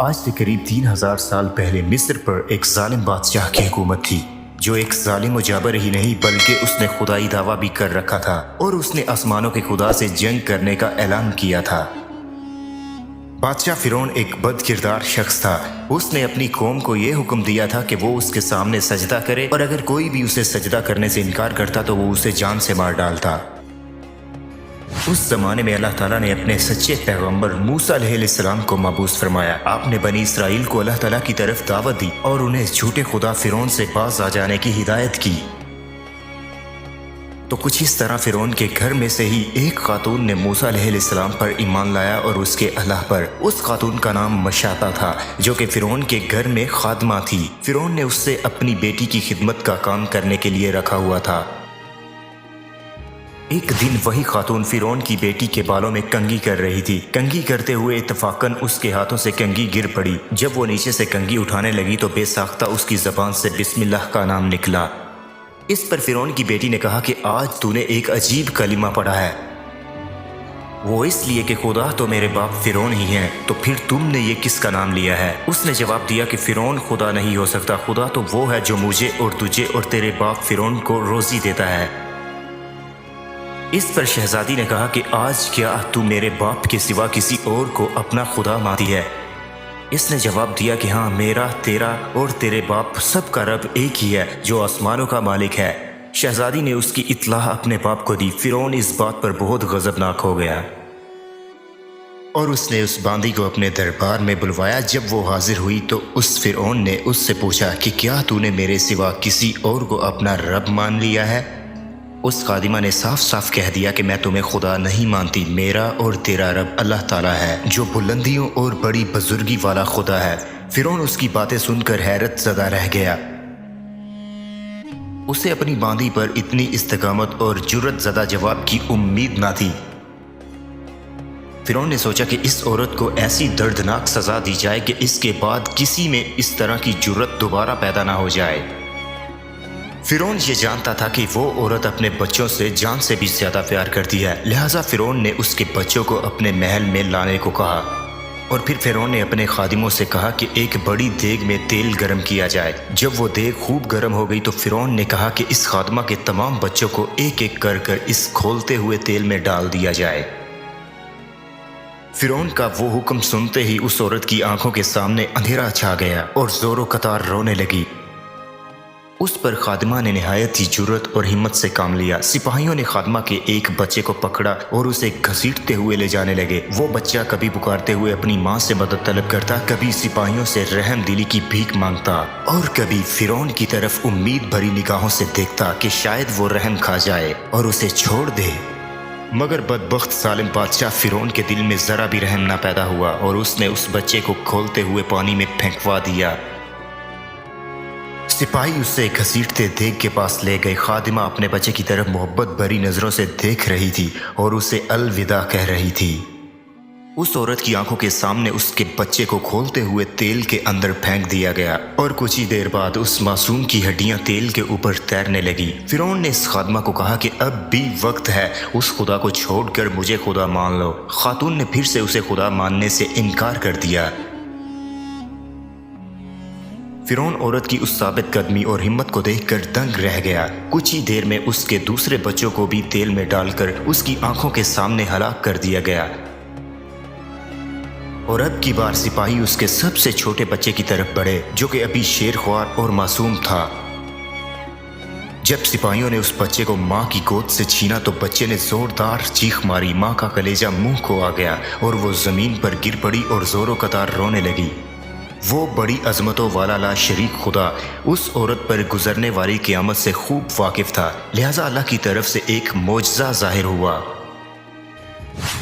آج سے قریب 3000 سال پہلے مصر پر ایک ظالم بادشاہ کی حکومت تھی، جو ایک ظالم و جابر ہی نہیں بلکہ اس نے خدائی دعویٰ بھی کر رکھا تھا اور اس نے آسمانوں کے خدا سے جنگ کرنے کا اعلان کیا تھا۔ بادشاہ فرعون ایک بد کردار شخص تھا۔ اس نے اپنی قوم کو یہ حکم دیا تھا کہ وہ اس کے سامنے سجدہ کرے، اور اگر کوئی بھی اسے سجدہ کرنے سے انکار کرتا تو وہ اسے جان سے مار ڈالتا۔ اس زمانے میں اللہ تعالیٰ نے اپنے سچے پیغمبر موسیٰ علیہ السلام کو مبعوث فرمایا۔ آپ نے بنی اسرائیل کو اللہ تعالیٰ کی طرف دعوت دی اور انہیں جھوٹے خدا فرعون سے باز آ جانے کی ہدایت کی۔ تو کچھ اس طرح فرعون کے گھر میں سے ہی ایک خاتون نے موسیٰ علیہ السلام پر ایمان لایا اور اس کے اللہ پر۔ اس خاتون کا نام مشاطہ تھا، جو کہ فرعون کے گھر میں خادمہ تھی۔ فرعون نے اس سے اپنی بیٹی کی خدمت کا کام کرنے کے لیے رکھا ہوا تھا۔ ایک دن وہی خاتون فرعون کی بیٹی کے بالوں میں کنگھی کر رہی تھی۔ کنگھی کرتے ہوئے اتفاقاً اس کے ہاتھوں سے کنگھی گر پڑی۔ جب وہ نیچے سے کنگھی اٹھانے لگی تو بے ساختہ اس کی زبان سے بسم اللہ کا نام نکلا۔ اس پر فرعون کی بیٹی نے کہا کہ آج تو نے ایک عجیب کلمہ پڑھا ہے۔ وہ اس لیے کہ خدا تو میرے باپ فرعون ہی ہیں، تو پھر تم نے یہ کس کا نام لیا ہے؟ اس نے جواب دیا کہ فرعون خدا نہیں ہو سکتا، خدا تو وہ ہے جو مجھے اور تجھے اور تیرے باپ فرعون کو روزی دیتا ہے۔ اس پر شہزادی نے کہا کہ آج کیا تو میرے باپ کے سوا کسی اور کو اپنا خدا مانتی ہے؟ اس نے جواب دیا کہ ہاں، میرا، تیرا اور تیرے باپ سب کا رب ایک ہی ہے جو آسمانوں کا مالک ہے۔ شہزادی نے اس کی اطلاع اپنے باپ کو دی۔ فرعون اس بات پر بہت غضبناک ہو گیا اور اس نے اس باندی کو اپنے دربار میں بلوایا۔ جب وہ حاضر ہوئی تو اس فرعون نے اس سے پوچھا کہ کیا تو نے میرے سوا کسی اور کو اپنا رب مان لیا ہے؟ اس خادمہ نے صاف صاف کہہ دیا کہ میں تمہیں خدا نہیں مانتی، میرا اور تیرا رب اللہ تعالیٰ ہے جو بلندیوں اور بڑی بزرگی والا خدا ہے۔ فرعون اس کی باتیں سن کر حیرت زدہ رہ گیا۔ اسے اپنی باندی پر اتنی استقامت اور جرأت زدہ جواب کی امید نہ تھی۔ فرعون نے سوچا کہ اس عورت کو ایسی دردناک سزا دی جائے کہ اس کے بعد کسی میں اس طرح کی جرأت دوبارہ پیدا نہ ہو جائے۔ فرعون یہ جانتا تھا کہ وہ عورت اپنے بچوں سے جان سے بھی زیادہ پیار کرتی ہے، لہٰذا فرعون نے اس کے بچوں کو اپنے محل میں لانے کو کہا، اور پھر فرعون نے اپنے خادموں سے کہا کہ ایک بڑی دیگ میں تیل گرم کیا جائے۔ جب وہ دیگ خوب گرم ہو گئی تو فرعون نے کہا کہ اس خادمہ کے تمام بچوں کو ایک ایک کر اس کھولتے ہوئے تیل میں ڈال دیا جائے۔ فرعون کا وہ حکم سنتے ہی اس عورت کی آنکھوں کے سامنے اندھیرا چھا گیا اور زور و قطار رونے لگی۔ اس پر خادمہ نے نہایت ہی جرأت اور ہمت سے کام لیا۔ سپاہیوں نے خادمہ کے ایک بچے کو پکڑا اور اسے گھسیٹتے ہوئے لے جانے لگے۔ وہ بچہ کبھی پکارتے ہوئے اپنی ماں سے مدد طلب کرتا، کبھی سپاہیوں سے رحم دلی کی بھیک مانگتا، اور کبھی فرعون کی طرف امید بھری نگاہوں سے دیکھتا کہ شاید وہ رحم کھا جائے اور اسے چھوڑ دے۔ مگر بدبخت ظالم بادشاہ فرعون کے دل میں ذرا بھی رحم نہ پیدا ہوا اور اس نے اس بچے کو کھولتے ہوئے پانی میں پھینکوا دیا۔ سپاہی اسے گھسیٹتے دیگ کے پاس لے گئے۔ خادمہ اپنے بچے کی طرف محبت بھری نظروں سے دیکھ رہی تھی اور اسے الوداع کہہ رہی تھی۔ اس عورت کی آنکھوں کے سامنے اس کے بچے کو کھولتے ہوئے تیل کے اندر پھینک دیا گیا اور کچھ ہی دیر بعد اس معصوم کی ہڈیاں تیل کے اوپر تیرنے لگی۔ فرعون نے اس خادمہ کو کہا کہ اب بھی وقت ہے، اس خدا کو چھوڑ کر مجھے خدا مان لو۔ خاتون نے پھر سے اسے خدا ماننے سے انکار کر دیا۔ فرعون عورت کی اس ثابت قدمی اور ہمت کو دیکھ کر دنگ رہ گیا۔ کچھ ہی دیر میں اس کے دوسرے بچوں کو بھی تیل میں ڈال کر اس کی آنکھوں کے سامنے ہلاک کر دیا گیا، اور اب کی بار سپاہی اس کے سب سے چھوٹے بچے کی طرف بڑھے جو کہ ابھی شیر خوار اور معصوم تھا۔ جب سپاہیوں نے اس بچے کو ماں کی گود سے چھینا تو بچے نے زوردار چیخ ماری۔ ماں کا کلیجہ منہ کو آ گیا اور وہ زمین پر گر پڑی اور زور و قطار رونے لگی۔ وہ بڑی عظمتوں والا لا شریک خدا اس عورت پر گزرنے والی قیامت سے خوب واقف تھا، لہٰذا اللہ کی طرف سے ایک معجزہ ظاہر ہوا۔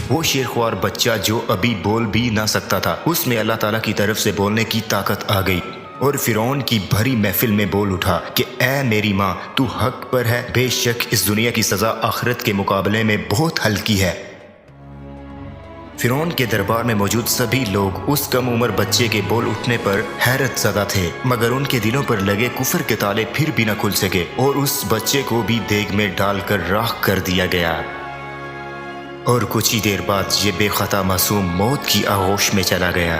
وہ شیرخوار بچہ جو ابھی بول بھی نہ سکتا تھا، اس میں اللہ تعالیٰ کی طرف سے بولنے کی طاقت آ گئی، اور فرعون کی بھری محفل میں بول اٹھا کہ اے میری ماں، تو حق پر ہے، بے شک اس دنیا کی سزا آخرت کے مقابلے میں بہت ہلکی ہے۔ فرعون کے دربار میں موجود سبھی لوگ اس کم عمر بچے کے بول اٹھنے پر حیرت زدہ تھے، مگر ان کے دلوں پر لگے کفر کے تالے پھر بھی نہ کھل سکے، اور اس بچے کو بھی دیگ میں ڈال کر راکھ کر دیا گیا۔ اور کچھ ہی دیر بعد یہ بے خطا معصوم موت کی آغوش میں چلا گیا۔